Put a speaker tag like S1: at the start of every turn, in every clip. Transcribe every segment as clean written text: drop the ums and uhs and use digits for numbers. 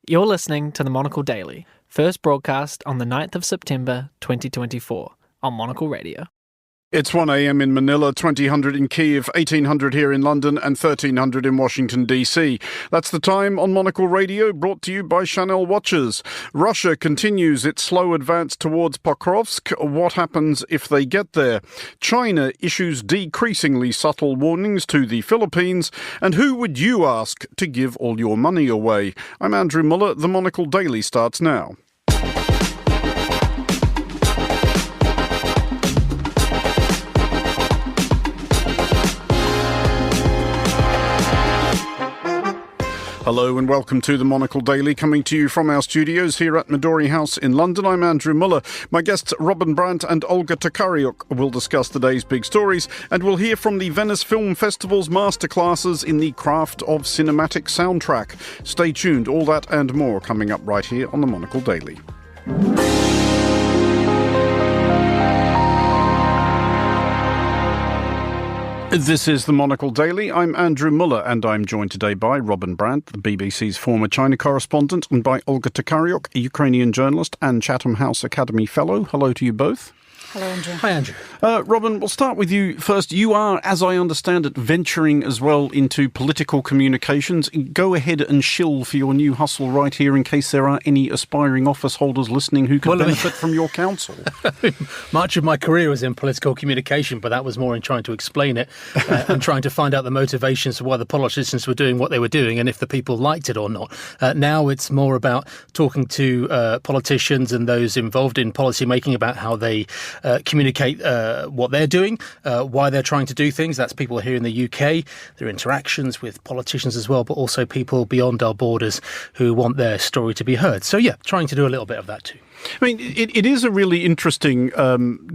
S1: You're listening to the Monocle Daily, first broadcast on the 9th of September 2024 on Monocle Radio.
S2: It's 1 a.m. in Manila, 2000 in Kiev, 1800 here in London and 1300 in Washington, D.C. That's the time on Monocle Radio, brought to you by Chanel Watches. Russia continues its slow advance towards Pokrovsk. What happens if they get there? China issues decreasingly subtle warnings to the Philippines. And who would you ask to give all your money away? I'm Andrew Mueller. The Monocle Daily starts now. Hello and welcome to the Monocle Daily, coming to you from our studios here at Midori House in London. I'm Andrew Mueller. My guests Brant and Olga Tokariuk will discuss today's big stories, and we'll hear from the Venice Film Festival's masterclasses in the craft of cinematic soundtrack. Stay tuned, all that and more coming up right here on the Monocle Daily. This is the Monocle Daily. I'm Andrew Mueller, and I'm joined today by Brant, the BBC's former China correspondent, and by Olga Tokariuk, a Ukrainian journalist and Chatham House Academy Fellow. Hello to you both.
S3: Hello, Andrew.
S1: Hi, Andrew.
S2: Robin, we'll start with you first. You are, as I understand it, venturing as well into political communications. Go ahead and shill for your new hustle right here in case there are any aspiring office holders listening who could benefit from your counsel.
S4: Much of my career was in political communication, but that was more in trying to explain it and trying to find out the motivations for why the politicians were doing what they were doing and if the people liked it or not. Now it's more about talking to politicians and those involved in policy making about how they communicate what they're doing, why they're trying to do things. That's people here in the UK, their interactions with politicians as well, but also people beyond our borders who want their story to be heard. So yeah, trying to do a little bit of that too.
S2: I mean, it is a really interesting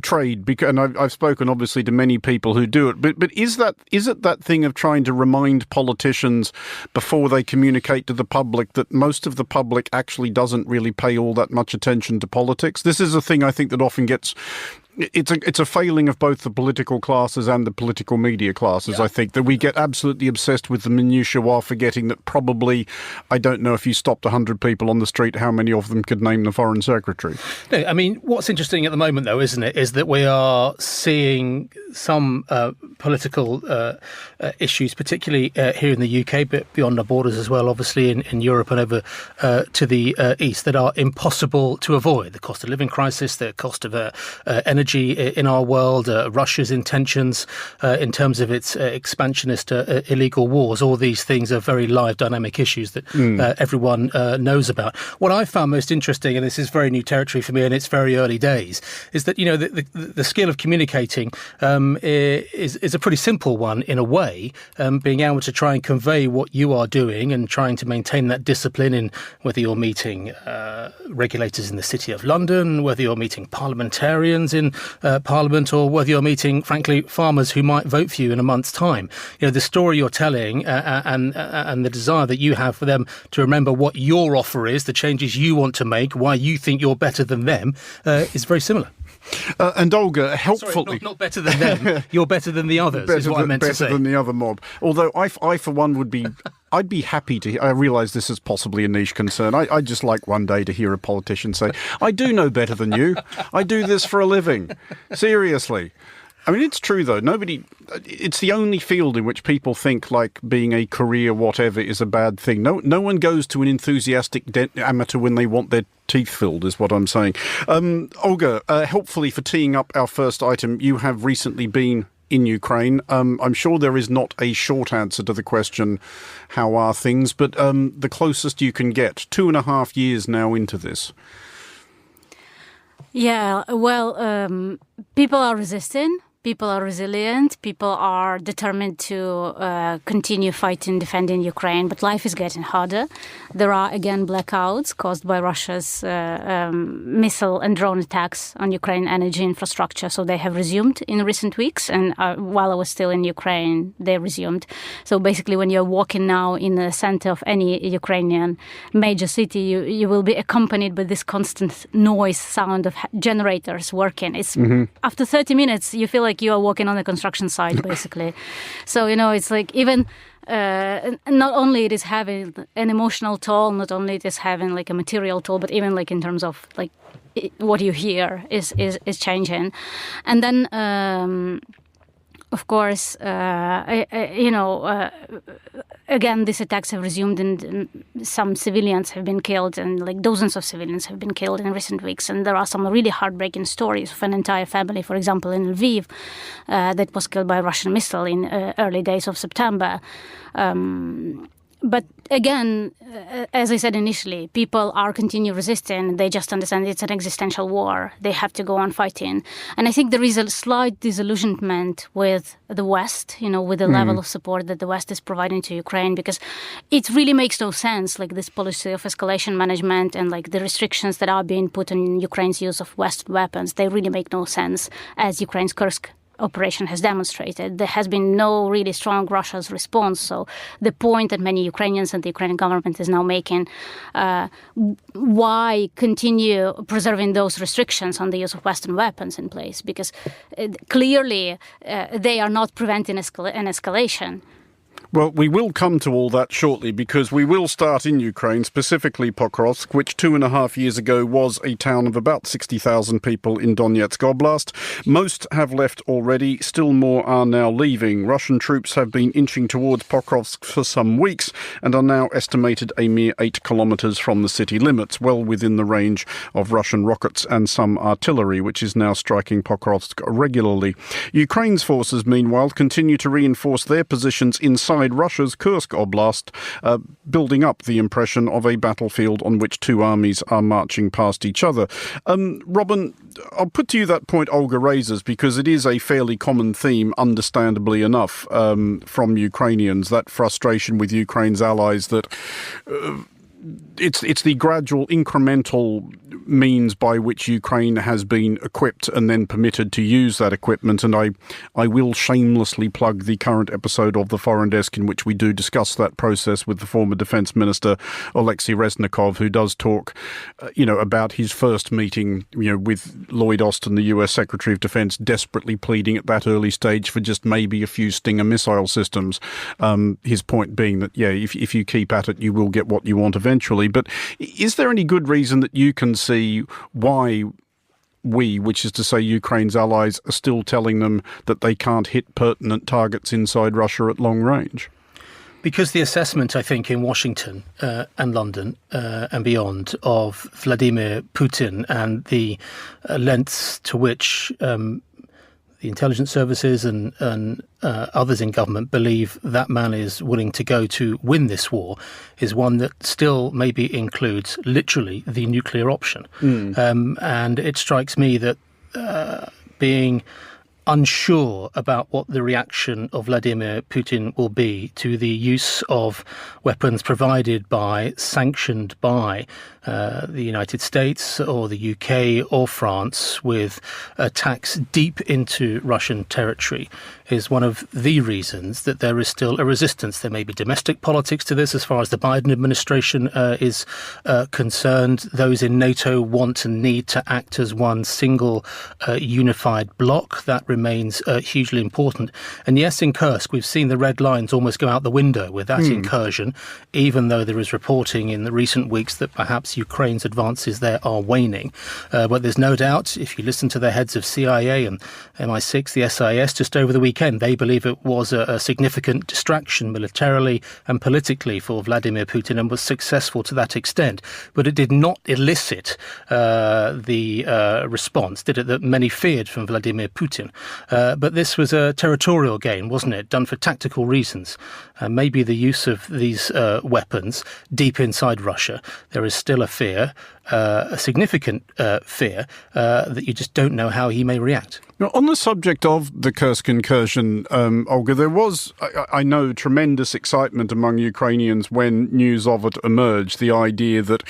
S2: trade, because, and I've spoken obviously to many people who do it. But is it that thing of trying to remind politicians before they communicate to the public that most of the public actually doesn't really pay all that much attention to politics? This is a thing I think that often gets. It's a failing of both the political classes and the political media classes, yeah. I think, that we get absolutely obsessed with the minutiae while forgetting that probably, I don't know if you stopped 100 people on the street, how many of them could name the foreign secretary.
S4: No, I mean, what's interesting at the moment, though, isn't it, is that we are seeing some political issues, particularly here in the UK, but beyond our borders as well, obviously in Europe and over to the east, that are impossible to avoid. The cost of living crisis, the cost of energy in our world, Russia's intentions in terms of its expansionist illegal wars. All these things are very live, dynamic issues that everyone knows about. What I found most interesting, and this is very new territory for me and it's very early days, is that, you know, the skill of communicating is a pretty simple one in a way, being able to try and convey what you are doing and trying to maintain that discipline in whether you're meeting regulators in the City of London, whether you're meeting parliamentarians in Parliament, or whether you're meeting, frankly, farmers who might vote for you in a month's time. You know, the story you're telling and the desire that you have for them to remember what your offer is, the changes you want to make, why you think you're better than them, is very similar.
S2: And Olga, helpfully...
S4: Sorry, not better than them, you're better than the others, is what I meant to say.
S2: Better than the other mob. Although I for one, would be... I'd be happy to... I realise this is possibly a niche concern. I'd just like one day to hear a politician say, I do know better than you. I do this for a living. Seriously. I mean, it's true, though. It's the only field in which people think like being a career whatever is a bad thing. No one goes to an enthusiastic amateur when they want their teeth filled, is what I'm saying. Olga, helpfully for teeing up our first item, you have recently been in Ukraine. I'm sure there is not a short answer to the question, how are things? But the closest you can get, 2.5 years now into this.
S3: Yeah, well, people are resisting. People are resilient. People are determined to continue fighting, defending Ukraine. But life is getting harder. There are, again, blackouts caused by Russia's missile and drone attacks on Ukraine energy infrastructure. So they have resumed in recent weeks. And while I was still in Ukraine, they resumed. So basically, when you're walking now in the center of any Ukrainian major city, you will be accompanied by this constant noise sound of generators working. It's after 30 minutes, you feel like you are walking on a construction site, basically. So, it's like even not only it is having an emotional toll, not only it is having like a material toll, but even like in terms of like what you hear is changing. And then, of course, again, these attacks have resumed, and some civilians have been killed, and like dozens of civilians have been killed in recent weeks. And there are some really heartbreaking stories of an entire family, for example, in Lviv, that was killed by a Russian missile in early days of September. But again, as I said initially, people are continue resisting. They just understand it's an existential war. They have to go on fighting. And I think there is a slight disillusionment with the West, with the level of support that the West is providing to Ukraine, because it really makes no sense, like this policy of escalation management and like the restrictions that are being put on Ukraine's use of West weapons. They really make no sense, as Ukraine's Kursk operation has demonstrated. There has been no really strong Russia's response. So the point that many Ukrainians and the Ukrainian government is now making, why continue preserving those restrictions on the use of Western weapons in place? Because clearly they are not preventing an escalation.
S2: Well, we will come to all that shortly, because we will start in Ukraine, specifically Pokrovsk, which 2.5 years ago was a town of about 60,000 people in Donetsk Oblast. Most have left already. Still more are now leaving. Russian troops have been inching towards Pokrovsk for some weeks and are now estimated a mere 8 kilometres from the city limits, well within the range of Russian rockets and some artillery, which is now striking Pokrovsk regularly. Ukraine's forces, meanwhile, continue to reinforce their positions inside Russia's Kursk Oblast, building up the impression of a battlefield on which two armies are marching past each other. Robin, I'll put to you that point Olga raises, because it is a fairly common theme, understandably enough, from Ukrainians, that frustration with Ukraine's allies that it's the gradual, incremental means by which Ukraine has been equipped and then permitted to use that equipment. And I will shamelessly plug the current episode of The Foreign Desk, in which we do discuss that process with the former Defence Minister Oleksiy Reznikov, who does talk, about his first meeting, with Lloyd Austin, the US Secretary of Defence, desperately pleading at that early stage for just maybe a few Stinger missile systems. His point being that, if you keep at it, you will get what you want eventually. But is there any good reason that you can see why we, which is to say Ukraine's allies, are still telling them that they can't hit pertinent targets inside Russia at long range?
S4: Because the assessment, I think, in Washington and London and beyond of Vladimir Putin and the lengths to which the intelligence services and others in government believe that man is willing to go to win this war is one that still maybe includes literally the nuclear option. And it strikes me that being unsure about what the reaction of Vladimir Putin will be to the use of weapons provided by, sanctioned by the United States or the UK or France with attacks deep into Russian territory is one of the reasons that there is still a resistance. There may be domestic politics to this as far as the Biden administration is concerned. Those in NATO want and need to act as one single unified bloc. That remains hugely important. And yes, in Kursk, we've seen the red lines almost go out the window with that incursion, even though there is reporting in the recent weeks that perhaps Ukraine's advances there are waning. But there's no doubt, if you listen to the heads of CIA and MI6, the SIS, just over the weekend, they believe it was a significant distraction militarily and politically for Vladimir Putin and was successful to that extent. But it did not elicit the response, did it, that many feared from Vladimir Putin. But this was a territorial gain, wasn't it, done for tactical reasons. Maybe the use of these weapons deep inside Russia, there is still a fear, a significant fear, that you just don't know how he may react.
S2: Now, on the subject of the Kursk incursion, Olga, there was, I know, tremendous excitement among Ukrainians when news of it emerged, the idea that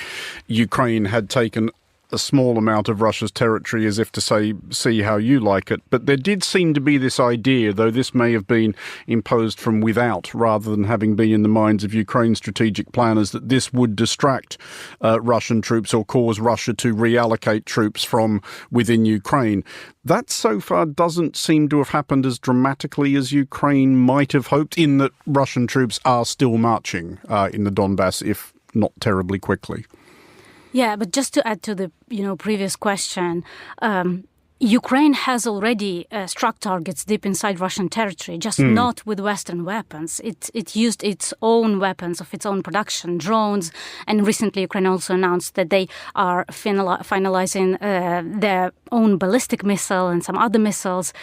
S2: Ukraine had taken a small amount of Russia's territory as if to say, see how you like it. But there did seem to be this idea, though this may have been imposed from without rather than having been in the minds of Ukraine's strategic planners, that this would distract Russian troops or cause Russia to reallocate troops from within Ukraine. That so far doesn't seem to have happened as dramatically as Ukraine might have hoped, in that Russian troops are still marching in the Donbass, if not terribly quickly.
S3: Yeah, but just to add to the previous question, Ukraine has already struck targets deep inside Russian territory, just not with Western weapons. It used its own weapons of its own production, drones, and recently Ukraine also announced that they are finalizing their own ballistic missile and some other missiles.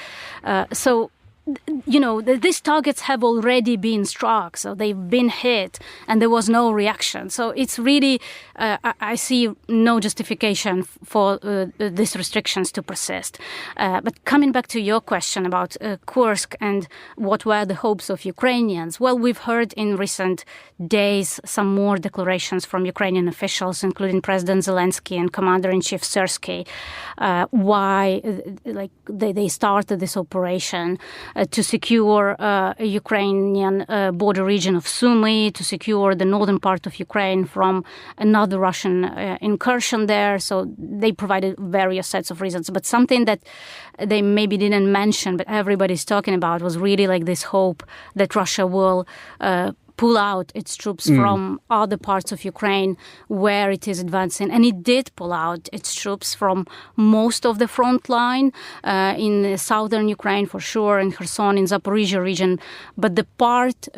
S3: These targets have already been struck, so they've been hit, and there was no reaction. So it's really, I see no justification for these restrictions to persist. But coming back to your question about Kursk and what were the hopes of Ukrainians, well, we've heard in recent days some more declarations from Ukrainian officials, including President Zelensky and Commander-in-Chief Syrsky, why they started this operation. To secure a Ukrainian border region of Sumy, to secure the northern part of Ukraine from another Russian incursion there. So they provided various sets of reasons. But something that they maybe didn't mention, but everybody's talking about, was really like this hope that Russia will pull out its troops from other parts of Ukraine where it is advancing. And it did pull out its troops from most of the front line in southern Ukraine, for sure, in Kherson, in Zaporizhia region. But the part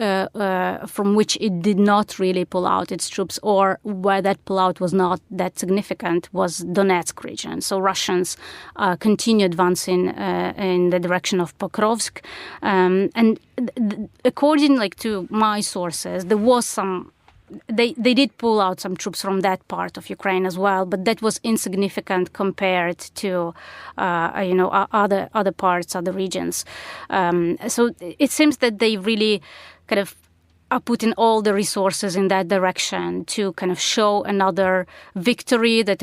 S3: from which it did not really pull out its troops, or where that pullout was not that significant, was Donetsk region. So Russians continue advancing in the direction of Pokrovsk. And according to my sources, there was some. They did pull out some troops from that part of Ukraine as well, but that was insignificant compared to other parts, other regions. So it seems that they really kind of are putting all the resources in that direction to kind of show another victory, that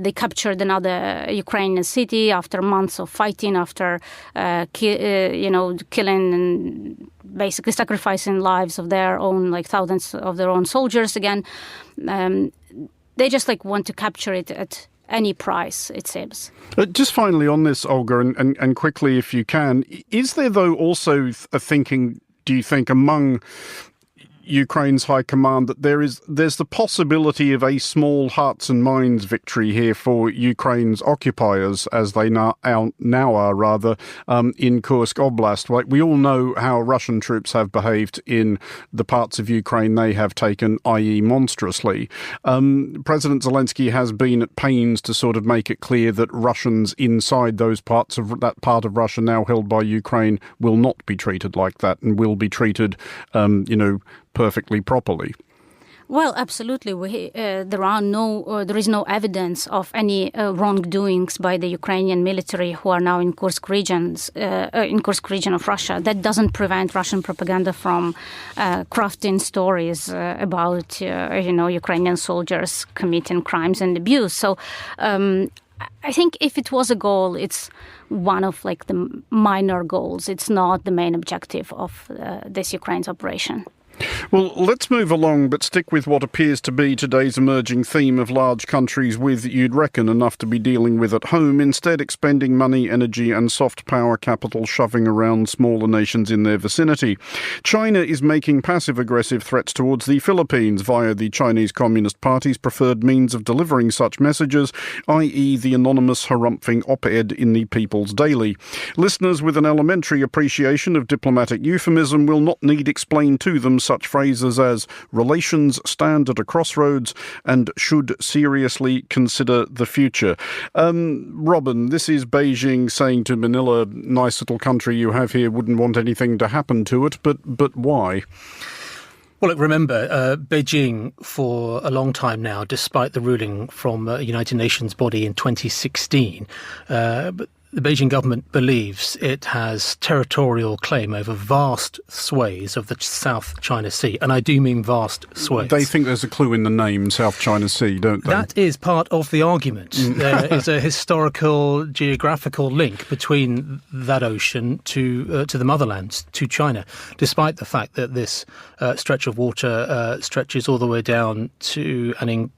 S3: they captured another Ukrainian city after months of fighting, after killing and basically sacrificing lives of their own, thousands of their own soldiers again. They just want to capture it at any price, it seems.
S2: Just finally on this, Olga, and quickly if you can, is there though also a thinking, do you think, among Ukraine's high command that there's the possibility of a small hearts and minds victory here for Ukraine's occupiers, as they now are in Kursk Oblast? Like, we all know how Russian troops have behaved in the parts of Ukraine they have taken, i.e. monstrously. President Zelensky has been at pains to sort of make it clear that Russians inside those parts of that part of Russia now held by Ukraine will not be treated like that and will be treated, perfectly properly.
S3: Well, absolutely. There is no evidence of any wrongdoings by the Ukrainian military who are now in Kursk region of Russia. That doesn't prevent Russian propaganda from crafting stories about Ukrainian soldiers committing crimes and abuse. So I think if it was a goal, it's one of the minor goals. It's not the main objective of this Ukraine's operation.
S2: Well, let's move along, but stick with what appears to be today's emerging theme of large countries with, you'd reckon, enough to be dealing with at home, instead expending money, energy and soft power capital shoving around smaller nations in their vicinity. China is making passive-aggressive threats towards the Philippines via the Chinese Communist Party's preferred means of delivering such messages, i.e. the anonymous harumphing op-ed in the People's Daily. Listeners with an elementary appreciation of diplomatic euphemism will not need explained to them such phrases as relations stand at a crossroads and should seriously consider the future. Robin, this is Beijing saying to Manila, nice little country you have here, wouldn't want anything to happen to it, but why?
S4: Well, look, remember, Beijing for a long time now, despite the ruling from a United Nations body in 2016, but the Beijing government believes it has territorial claim over vast swathes of the South China Sea. And I do mean vast swathes.
S2: They think there's a clue in the name South China Sea, don't they?
S4: That is part of the argument. There is a historical, geographical link between that ocean to the motherland, to China, despite the fact that this stretch of water stretches all the way down to and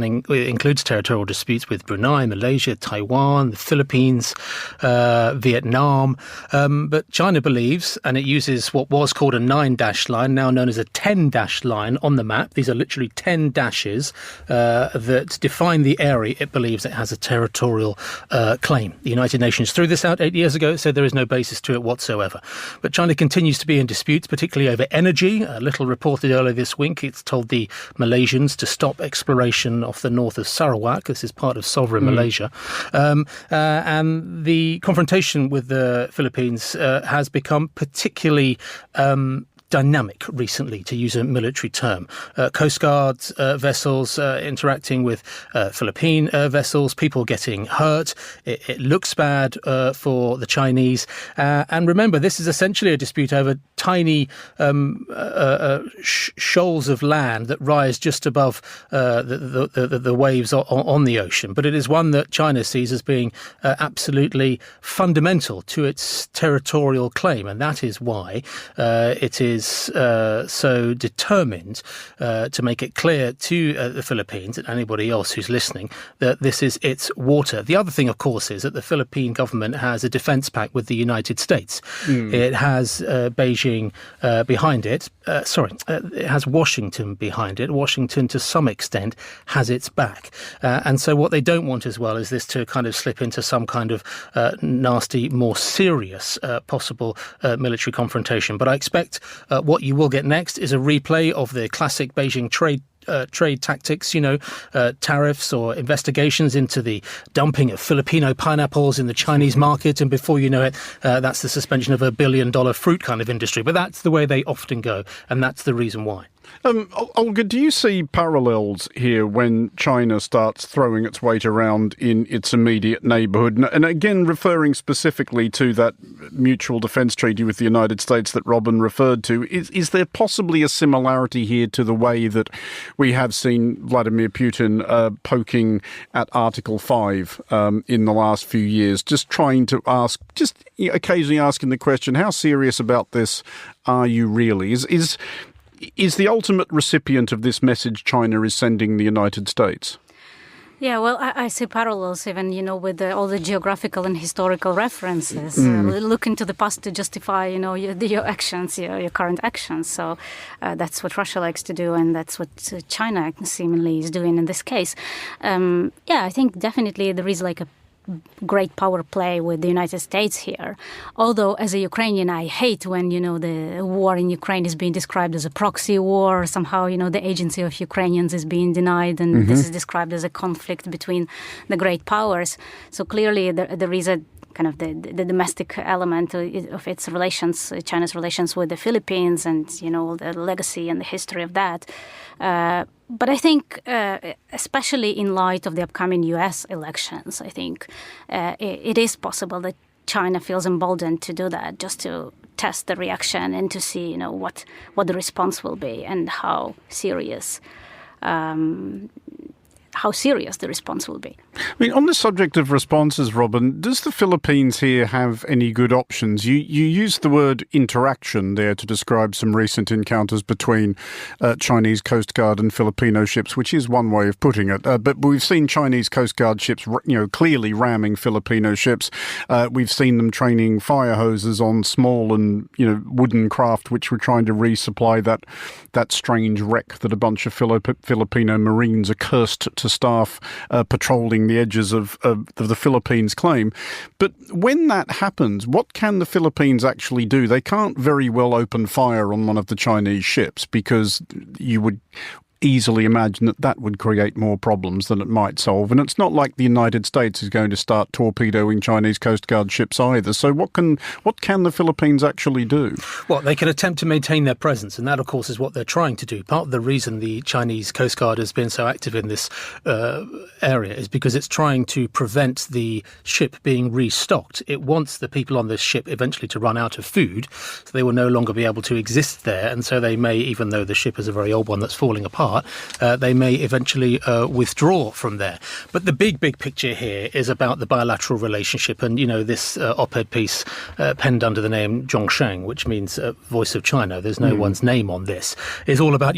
S4: includes territorial disputes with Brunei, Malaysia, Taiwan, the Philippines, Vietnam. But China believes, and it uses what was called a 9-dash line, now known as a 10-dash line on the map. These are literally 10 dashes that define the area it believes it has a territorial claim. The United Nations threw this out 8 years ago, said there is no basis to it whatsoever. But China continues to be in disputes, particularly over energy. A little reported earlier this week, it's told the Malaysians to stop exploration off the north of Sarawak. This is part of sovereign Malaysia. And the confrontation with the Philippines has become particularly dynamic recently, to use a military term. Coast Guard vessels interacting with Philippine vessels, people getting hurt. It looks bad for the Chinese. And remember, this is essentially a dispute over tiny shoals of land that rise just above the waves on the ocean. But it is one that China sees as being absolutely fundamental to its territorial claim. And that is why it is so determined to make it clear to the Philippines and anybody else who's listening that this is its water. The other thing, of course, is that the Philippine government has a defence pact with the United States. It has Beijing behind it. It has Washington behind it. Washington, to some extent, has its back. And so what they don't want as well is this to kind of slip into some kind of nasty, more serious possible military confrontation. But I expect what you will get next is a replay of the classic Beijing trade tactics, tariffs or investigations into the dumping of Filipino pineapples in the Chinese market. And before you know it, that's the suspension of $1 billion fruit kind of industry. But that's the way they often go. And that's the reason why.
S2: Olga, do you see parallels here when China starts throwing its weight around in its immediate neighbourhood? And again, referring specifically to that mutual defence treaty with the United States that Robin referred to, is there possibly a similarity here to the way that we have seen Vladimir Putin poking at Article 5 in the last few years, just trying to ask, just occasionally asking the question, how serious about this are you really? Is the ultimate recipient of this message China is sending the United States?
S3: Yeah, well, I see parallels even, with all the geographical and historical references. Look into the past to justify, your actions, your current actions. So that's what Russia likes to do, and that's what China seemingly is doing in this case. I think definitely there is like a great power play with the United States here. Although, as a Ukrainian, I hate when, the war in Ukraine is being described as a proxy war. Somehow, the agency of Ukrainians is being denied, and this is described as a conflict between the great powers. So clearly, there is a kind of the domestic element of its relations, China's relations with the Philippines, and, the legacy and the history of that. But I think, especially in light of the upcoming U.S. elections, I think it is possible that China feels emboldened to do that, just to test the reaction and to see, what the response will be and how serious the response will be.
S2: I mean, on the subject of responses, Robin, does the Philippines here have any good options? You used the word interaction there to describe some recent encounters between Chinese Coast Guard and Filipino ships, which is one way of putting it. But we've seen Chinese Coast Guard ships, clearly ramming Filipino ships. We've seen them training fire hoses on small and, wooden craft, which were trying to resupply that strange wreck that a bunch of Filipino Marines are cursed to staff patrolling the edges of the Philippines claim. But when that happens, what can the Philippines actually do? They can't very well open fire on one of the Chinese ships because you would easily imagine that that would create more problems than it might solve. And it's not like the United States is going to start torpedoing Chinese Coast Guard ships either. So what can the Philippines actually do?
S4: Well, they can attempt to maintain their presence, and that, of course, is what they're trying to do. Part of the reason the Chinese Coast Guard has been so active in this area is because it's trying to prevent the ship being restocked. It wants the people on this ship eventually to run out of food, so they will no longer be able to exist there. And so they may, even though the ship is a very old one that's falling apart, they may eventually withdraw from there. But the big picture here is about the bilateral relationship. And, this op-ed piece penned under the name Zhongsheng, which means Voice of China, there's no one's name on this, is all about,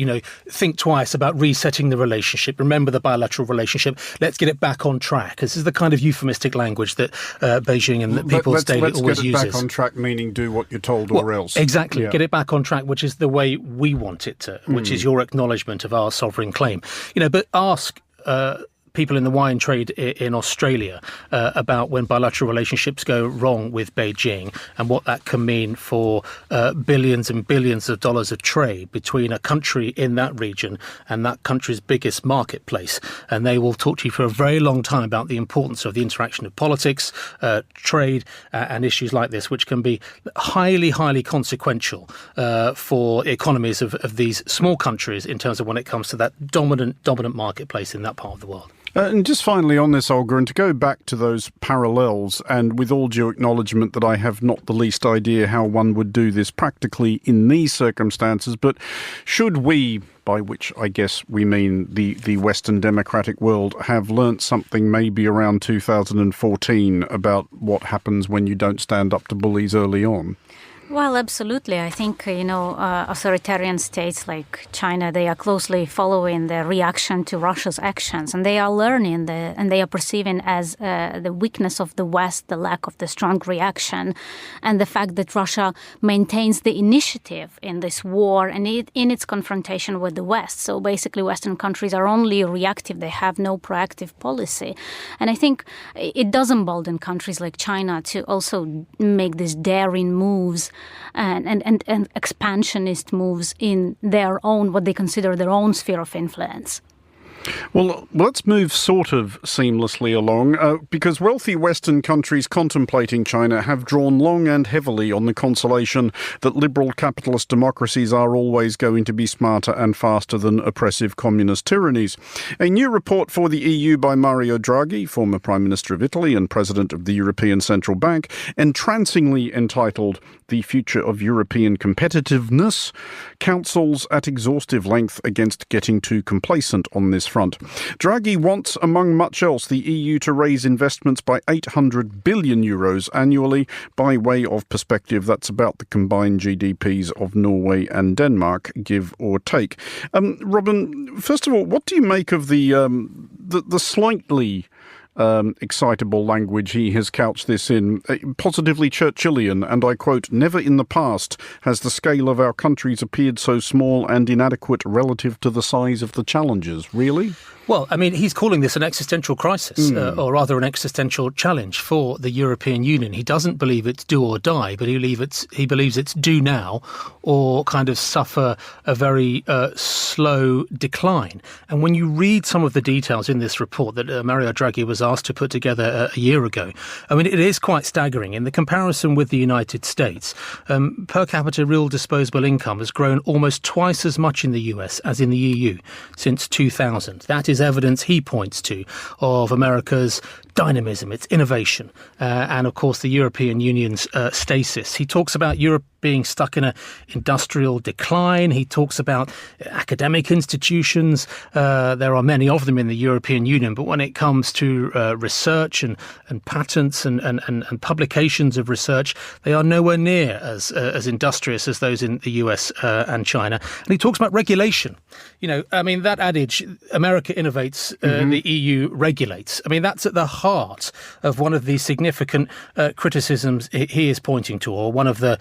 S4: think twice about resetting the relationship. Remember the bilateral relationship. Let's get it back on track. This is the kind of euphemistic language that Beijing and the People's Daily always uses.
S2: Let's get it back on track, meaning do what you're told or else.
S4: Exactly.
S2: Yeah.
S4: Get it back on track, which is the way we want it to, which is your acknowledgement of our sovereign claim. But ask people in the wine trade in Australia about when bilateral relationships go wrong with Beijing and what that can mean for billions and billions of dollars of trade between a country in that region and that country's biggest marketplace. And they will talk to you for a very long time about the importance of the interaction of politics, trade and issues like this, which can be highly, highly consequential for economies of these small countries in terms of when it comes to that dominant marketplace in that part of the world.
S2: And just finally on this, Olga, and to go back to those parallels, and with all due acknowledgement that I have not the least idea how one would do this practically in these circumstances, but should we, by which I guess we mean the Western democratic world, have learnt something maybe around 2014 about what happens when you don't stand up to bullies early on?
S3: Well, absolutely. I think, authoritarian states like China, they are closely following the reaction to Russia's actions, and they are learning and they are perceiving as the weakness of the West, the lack of the strong reaction, and the fact that Russia maintains the initiative in this war and in its confrontation with the West. So basically, Western countries are only reactive. They have no proactive policy. And I think it does embolden countries like China to also make these daring moves and expansionist moves in their own, what they consider their own sphere of influence.
S2: Well, let's move sort of seamlessly along, because wealthy Western countries contemplating China have drawn long and heavily on the consolation that liberal capitalist democracies are always going to be smarter and faster than oppressive communist tyrannies. A new report for the EU by Mario Draghi, former Prime Minister of Italy and President of the European Central Bank, entrancingly entitled The Future of European Competitiveness, counsels at exhaustive length against getting too complacent on this front. Draghi wants, among much else, the EU to raise investments by 800 billion euros annually. By way of perspective, that's about the combined GDPs of Norway and Denmark, give or take. Robin, first of all, what do you make of the slightly excitable language he has couched this in, positively Churchillian, and I quote, "Never in the past has the scale of our countries appeared so small and inadequate relative to the size of the challenges." Really?
S4: Well, I mean, he's calling this an existential crisis, or rather an existential challenge for the European Union. He doesn't believe it's do or die, but he believes it's do now or kind of suffer a very slow decline. And when you read some of the details in this report that Mario Draghi was asked to put together a year ago, I mean, it is quite staggering. In the comparison with the United States, per capita real disposable income has grown almost twice as much in the US as in the EU since 2000. That is evidence he points to of America's dynamism, its innovation, and of course the European Union's stasis. He talks about Europe being stuck in an industrial decline. He talks about academic institutions. There are many of them in the European Union, but when it comes to research and patents and publications of research, they are nowhere near as industrious as those in the US and China. And he talks about regulation. I mean, that adage, America innovates, the EU regulates. I mean, that's at the heart heart of one of the significant criticisms he is pointing to, or one of the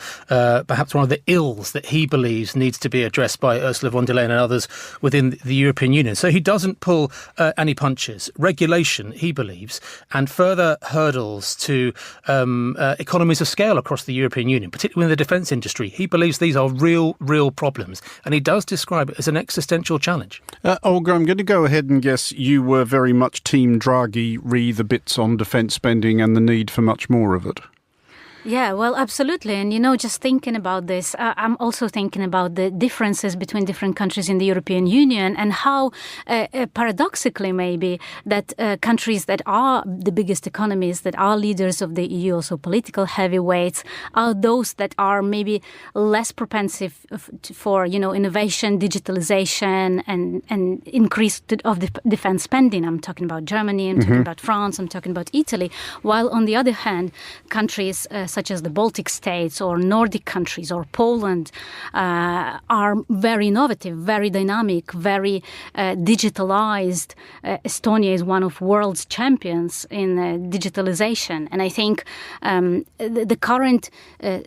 S4: perhaps one of the ills that he believes needs to be addressed by Ursula von der Leyen and others within the European Union. So he doesn't pull any punches. Regulation, he believes, and further hurdles to economies of scale across the European Union, particularly in the defence industry. He believes these are real problems, and he does describe it as an existential challenge.
S2: Olga, I'm going to go ahead and guess you were very much Team Draghi, re the bits on defence spending and the need for much more of it.
S3: Yeah, well, absolutely. And, just thinking about this, I'm also thinking about the differences between different countries in the European Union and how, paradoxically maybe, that countries that are the biggest economies, that are leaders of the EU, also political heavyweights, are those that are maybe less propensive for, innovation, digitalization, and increase of the defense spending. I'm talking about Germany, I'm talking about France, I'm talking about Italy. While, on the other hand, countries such as the Baltic states or Nordic countries or Poland are very innovative, very dynamic, very digitalized. Estonia is one of world's champions in digitalization. And I think the current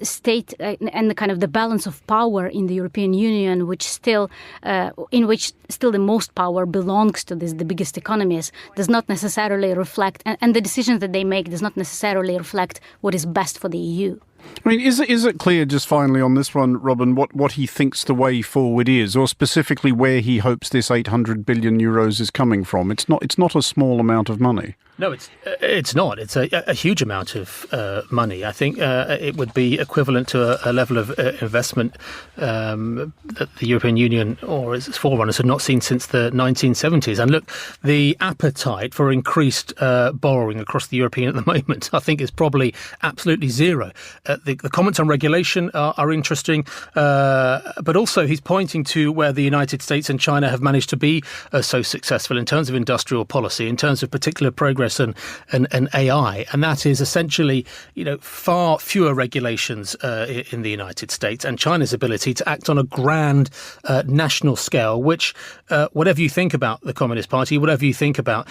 S3: state and the kind of the balance of power in the European Union, in which still the most power belongs to the biggest economies, does not necessarily reflect, and the decisions that they make does not necessarily reflect what is best for the EU.
S2: I mean, is it clear, just finally on this one, Robin, what he thinks the way forward is, or specifically where he hopes this 800 billion euros is coming from? It's not a small amount of money.
S4: No, it's not. It's a huge amount of money. I think it would be equivalent to a level of investment that the European Union or its forerunners had not seen since the 1970s. And look, the appetite for increased borrowing across the European at the moment, I think, is probably absolutely zero. The comments on regulation are interesting, but also he's pointing to where the United States and China have managed to be so successful in terms of industrial policy, in terms of particular progress and AI, and that is essentially, far fewer regulations in the United States, and China's ability to act on a grand national scale, which, whatever you think about the Communist Party, whatever you think about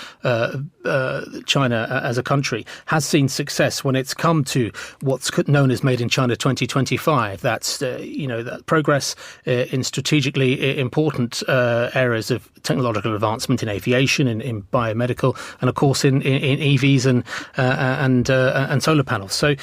S4: China as a country, has seen success when it's come to what's known as Made in China 2025. That's that progress in strategically important areas of technological advancement in aviation, in biomedical, and of course in EVs and solar panels. So,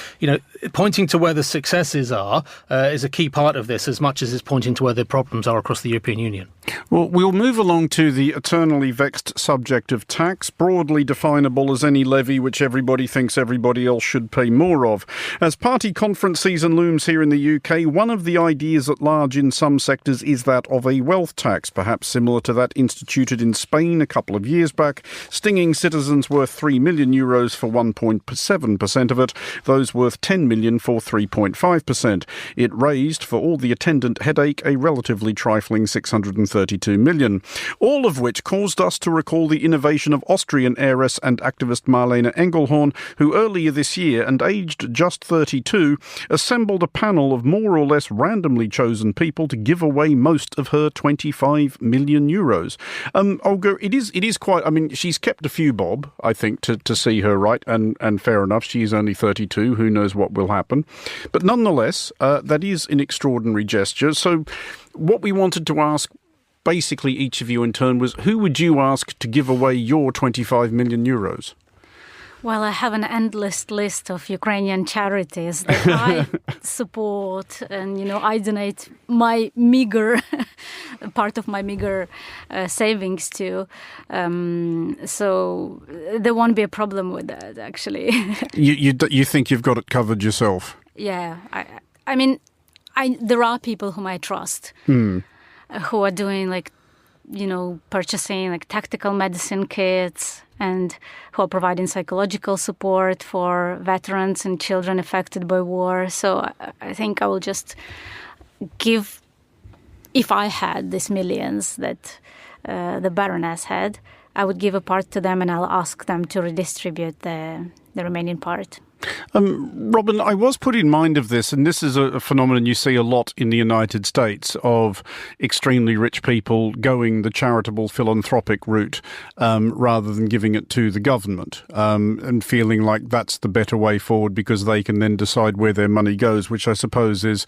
S4: pointing to where the successes are is a key part of this, as much as it's pointing to where the problems are across the European Union.
S2: Well, we'll move along to the eternally vexed subject of tax, broadly definable as any levy which everybody thinks everybody else should pay more of. As party conference season looms here in the UK, one of the ideas at large in some sectors is that of a wealth tax, perhaps similar to that instituted in Spain a couple of years back, stinging citizens worth 3 million euros for 1.7% of it, those worth 10 million for 3.5%. It raised, for all the attendant headache, a relatively trifling 632 million, all of which caused us to recall the innovation of Austrian heiress and activist Marlene Engelhorn, who earlier this year, and aged just 32, assembled a panel of more or less randomly chosen people to give away most of her 25 million euros. Olga, it is quite, I mean, she's kept a few bob, I think, to see her right, and fair enough, she's only 32, who knows what will happen. But nonetheless, that is an extraordinary gesture. So what we wanted to ask basically each of you in turn was, who would you ask to give away your 25 million euros?
S3: Well, I have an endless list of Ukrainian charities that I support, and I donate my meager part of my meager savings to. So there won't be a problem with that, actually.
S2: You think you've got it covered yourself?
S3: Yeah, I mean, there are people whom I trust who are doing purchasing tactical medicine kits, and who are providing psychological support for veterans and children affected by war. So I think I will just give, if I had these millions that the Baroness had, I would give a part to them, and I'll ask them to redistribute the remaining part.
S2: Robin, I was put in mind of this, and this is a phenomenon you see a lot in the United States, of extremely rich people going the charitable philanthropic route rather than giving it to the government, and feeling like that's the better way forward because they can then decide where their money goes, which I suppose is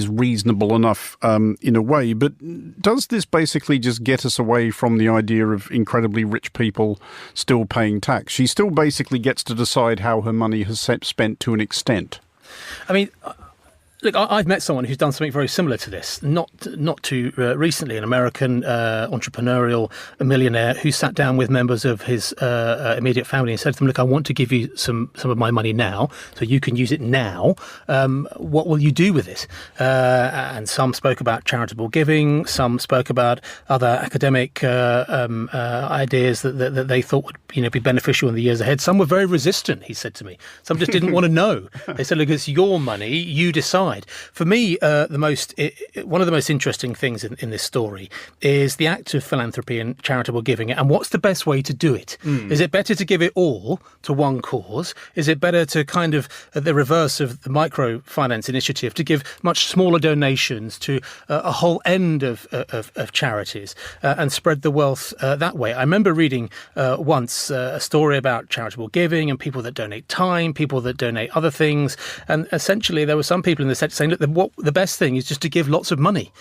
S2: reasonable enough in a way. But does this basically just get us away from the idea of incredibly rich people still paying tax? She still basically gets to decide how her money has spent to an extent.
S4: I mean, look, I've met someone who's done something very similar to this. Not too recently, an American entrepreneurial millionaire who sat down with members of his immediate family and said to them, "Look, I want to give you some of my money now, so you can use it now. What will you do with it?" And some spoke about charitable giving. Some spoke about other academic ideas that they thought would be beneficial in the years ahead. Some were very resistant, he said to me. Some just didn't want to know. They said, "Look, it's your money. You decide." For me, one of the most interesting things in this story is the act of philanthropy and charitable giving. And what's the best way to do it? Is it better to give it all to one cause? Is it better to kind of, the reverse of the microfinance initiative, to give much smaller donations to a whole end of charities and spread the wealth that way? I remember reading once a story about charitable giving and people that donate time, people that donate other things. And essentially there were some people in the saying that the best thing is just to give lots of money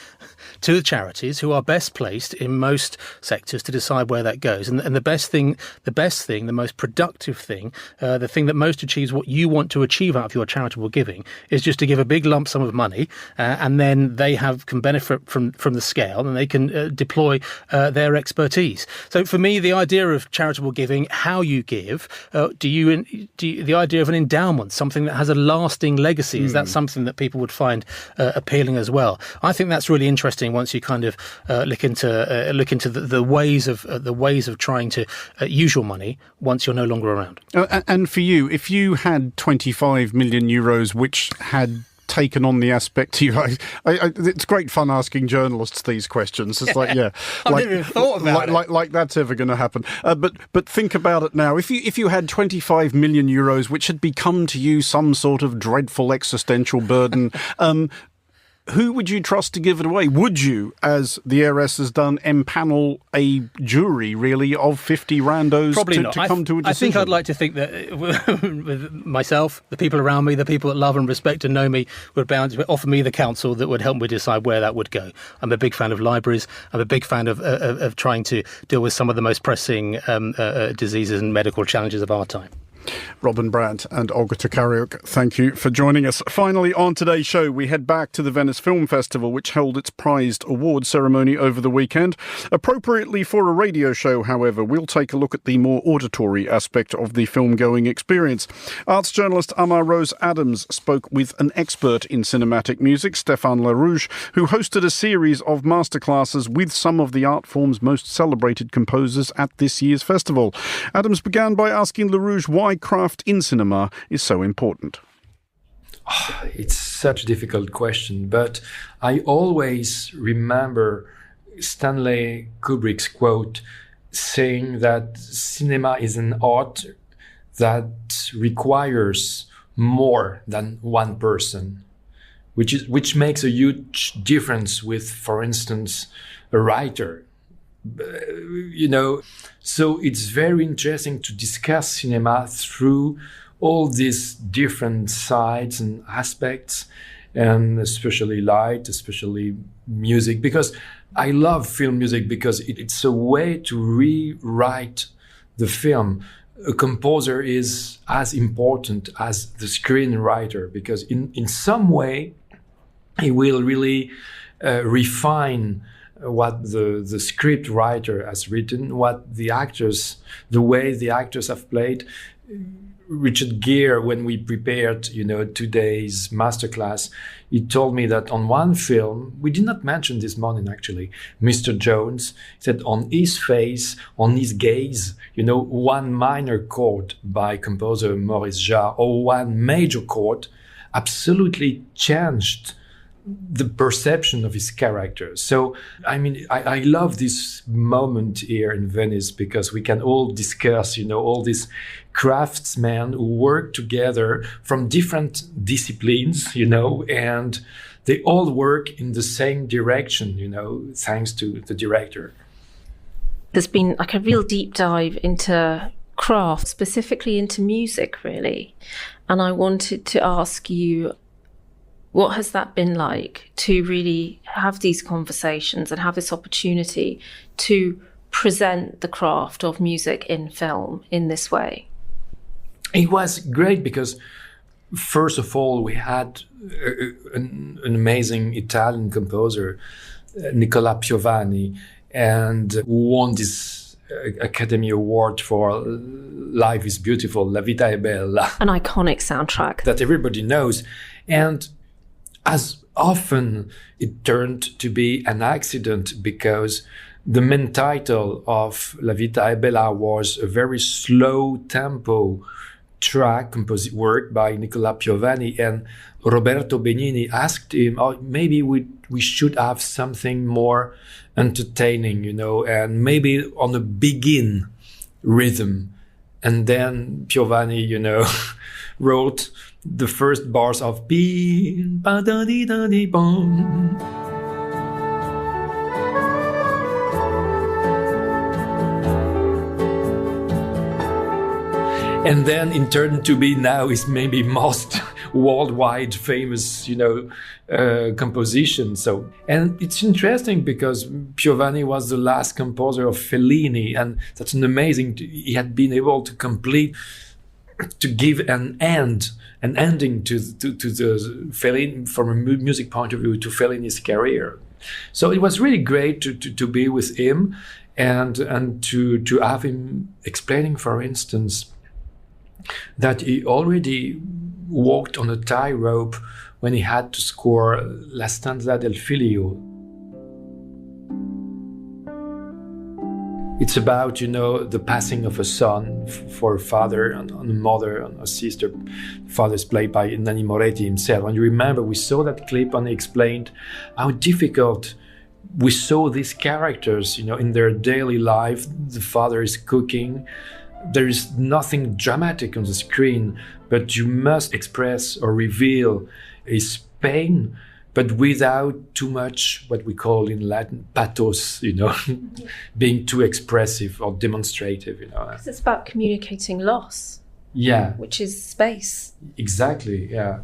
S4: to the charities who are best placed in most sectors to decide where that goes. And the best thing, the most productive thing, the thing that most achieves what you want to achieve out of your charitable giving is just to give a big lump sum of money, and then they can benefit from the scale, and they can deploy their expertise. So for me, the idea of charitable giving, how you give, the idea of an endowment, something that has a lasting legacy, is that something that people would find appealing as well? I think that's really interesting once you kind of look into the ways of trying to use your money once you're no longer around.
S2: And for you, if you had 25 million euros, which had taken on the aspect to you, it's great fun asking journalists these questions. It's like, yeah,
S4: I've never even thought about it.
S2: Like that's ever going to happen. But think about it now. If you had 25 million euros, which had become to you some sort of dreadful existential burden, who would you trust to give it away? Would you, as the heiress has done, empanel a jury, really, of 50 randos
S4: Probably not.
S2: to come to a decision?
S4: I think I'd like to think that with myself, the people around me, the people that love and respect and know me, would bound to offer me the counsel that would help me decide where that would go. I'm a big fan of libraries. I'm a big fan of trying to deal with some of the most pressing diseases and medical challenges of our time.
S2: Robin Brant and Olga Tokariuk, thank you for joining us. Finally, on today's show, we head back to the Venice Film Festival, which held its prized award ceremony over the weekend. Appropriately for a radio show, however, we'll take a look at the more auditory aspect of the film-going experience. Arts journalist Amar Rose Adams spoke with an expert in cinematic music, Stéphane Larouche, who hosted a series of masterclasses with some of the art form's most celebrated composers at this year's festival. Adams began by asking Larouche why craft in cinema is so important.
S5: It's such a difficult question, but I always remember Stanley Kubrick's quote saying that cinema is an art that requires more than one person, which makes a huge difference with, for instance, a writer. So it's very interesting to discuss cinema through all these different sides and aspects, and especially light, especially music, because I love film music because it's a way to rewrite the film. A composer is as important as the screenwriter because in some way he will really refine what the script writer has written, what the way the actors have played. Richard Gere, when we prepared, today's masterclass, he told me that on one film, we did not mention this morning actually, Mr. Jones, he said on his face, on his gaze, one minor chord by composer Maurice Jarre or one major chord absolutely changed the perception of his character. So, I mean, I love this moment here in Venice because we can all discuss, all these craftsmen who work together from different disciplines, and they all work in the same direction, thanks to the director.
S6: There's been like a real deep dive into craft, specifically into music, really. And I wanted to ask you, what has that been like to really have these conversations and have this opportunity to present the craft of music in film in this way?
S5: It was great because, first of all, we had an amazing Italian composer, Nicola Piovani, and won this Academy Award for Life is Beautiful, La Vita è Bella.
S6: An iconic soundtrack
S5: that everybody knows. And as often it turned to be an accident because the main title of La Vita è Bella was a very slow tempo track work by Nicola Piovani, and Roberto Benigni asked him, maybe we should have something more entertaining, and maybe on a begin rhythm. And then Piovani, wrote the first bars of Bi ba da di da di bom. And then it turned to be now is maybe most worldwide famous, composition. So, and it's interesting because Piovani was the last composer of Fellini, and that's an amazing. He had been able to give an ending to the Fellini from a music point of view to Fellini's career. So it was really great to be with him and to have him explaining, for instance, that he already walked on a tightrope when he had to score La Stanza del Figlio. It's about, the passing of a son for a father and a mother and a sister. Father is played by Nanni Moretti himself. And you remember, we saw that clip and he explained how difficult we saw these characters, in their daily life. The father is cooking. There is nothing dramatic on the screen, but you must express or reveal his pain, but without too much what we call in Latin pathos, being too expressive or demonstrative,
S6: Because it's about communicating loss.
S5: Yeah.
S6: Which is space.
S5: Exactly, yeah.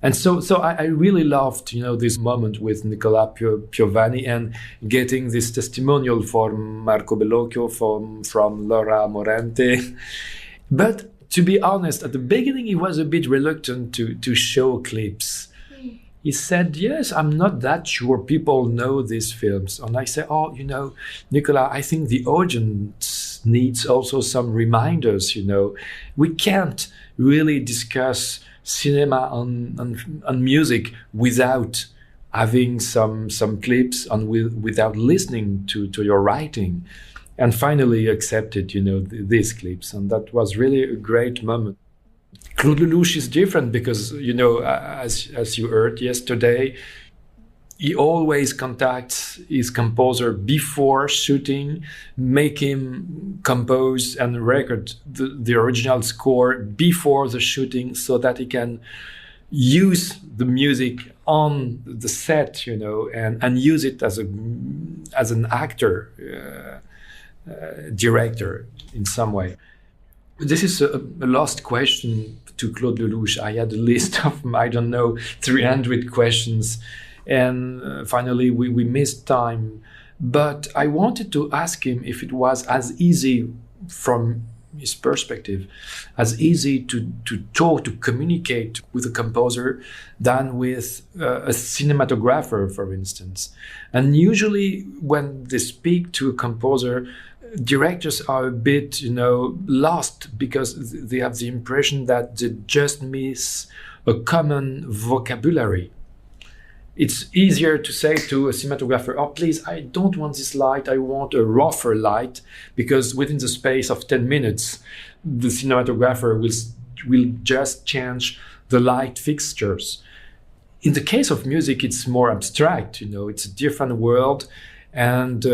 S5: And so I really loved, this moment with Nicola Piovani and getting this testimonial from Marco Bellocchio, from Laura Morente. But to be honest, at the beginning, he was a bit reluctant to show clips. He said, yes, I'm not that sure people know these films. And I said, Nicola, I think the audience needs also some reminders, We can't really discuss cinema and music without having some clips and without listening to your writing. And finally accepted, these clips. And that was really a great moment. Claude Lelouch is different because, as you heard yesterday, he always contacts his composer before shooting, make him compose and record the original score before the shooting so that he can use the music on the set, and use it as an actor, director in some way. This is a last question to Claude Lelouch. I had a list of, 300 questions. And finally, we missed time. But I wanted to ask him if it was as easy from his perspective, as easy to talk, to communicate with a composer than with a cinematographer, for instance. And usually when they speak to a composer, directors are a bit, lost because they have the impression that they just miss a common vocabulary. It's easier to say to a cinematographer, please, I don't want this light, I want a rougher light, because within the space of 10 minutes, the cinematographer will just change the light fixtures. In the case of music, it's more abstract, it's a different world. And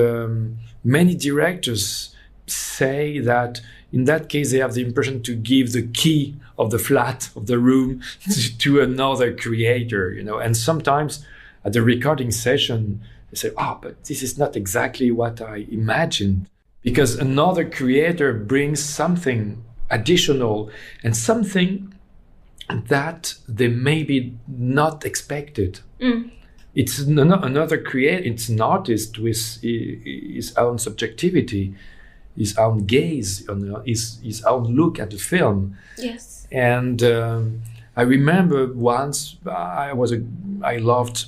S5: many directors say that in that case, they have the impression to give the key of the flat, of the room, to another creator, And sometimes at the recording session, they say, but this is not exactly what I imagined. Because another creator brings something additional and something that they maybe not expected. It's another creator, it's an artist with his own subjectivity, his own gaze, his own look at the film.
S6: Yes.
S5: And I remember once I loved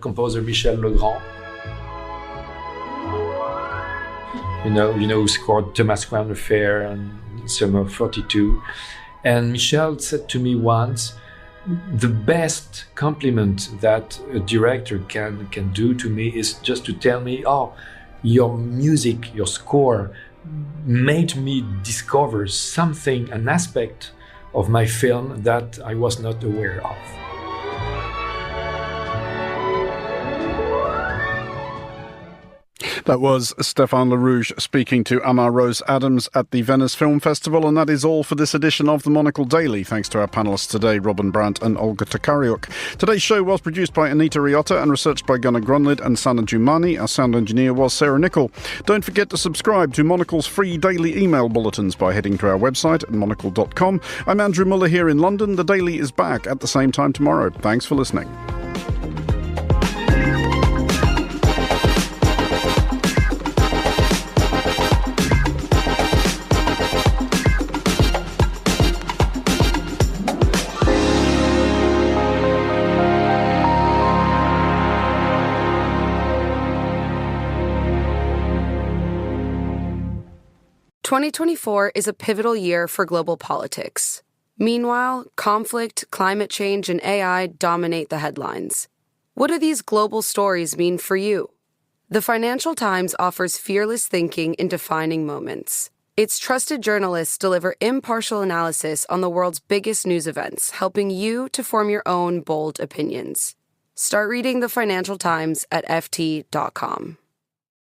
S5: composer Michel Legrand. Who scored Thomas Crown Affair and Summer of 42. And Michel said to me once, the best compliment that a director can do to me is just to tell me, your music, your score made me discover something, an aspect of my film that I was not aware of.
S2: That was Stéphane Le Rouge speaking to Amar Rose Adams at the Venice Film Festival, and that is all for this edition of the Monocle Daily. Thanks to our panellists today, Robin Brant and Olga Tokariuk. Today's show was produced by Anita Riotta and researched by Gunnar Grunlid and Sana Jumani. Our sound engineer was Sarah Nichol. Don't forget to subscribe to Monocle's free daily email bulletins by heading to our website at monocle.com. I'm Andrew Mueller here in London. The Daily is back at the same time tomorrow. Thanks for listening.
S7: "2024 is a pivotal year for global politics. Meanwhile, conflict, climate change, and AI dominate the headlines. What do these global stories mean for you? The Financial Times offers fearless thinking in defining moments. Its trusted journalists deliver impartial analysis on the world's biggest news events, helping you to form your own bold opinions. Start reading the Financial Times at ft.com.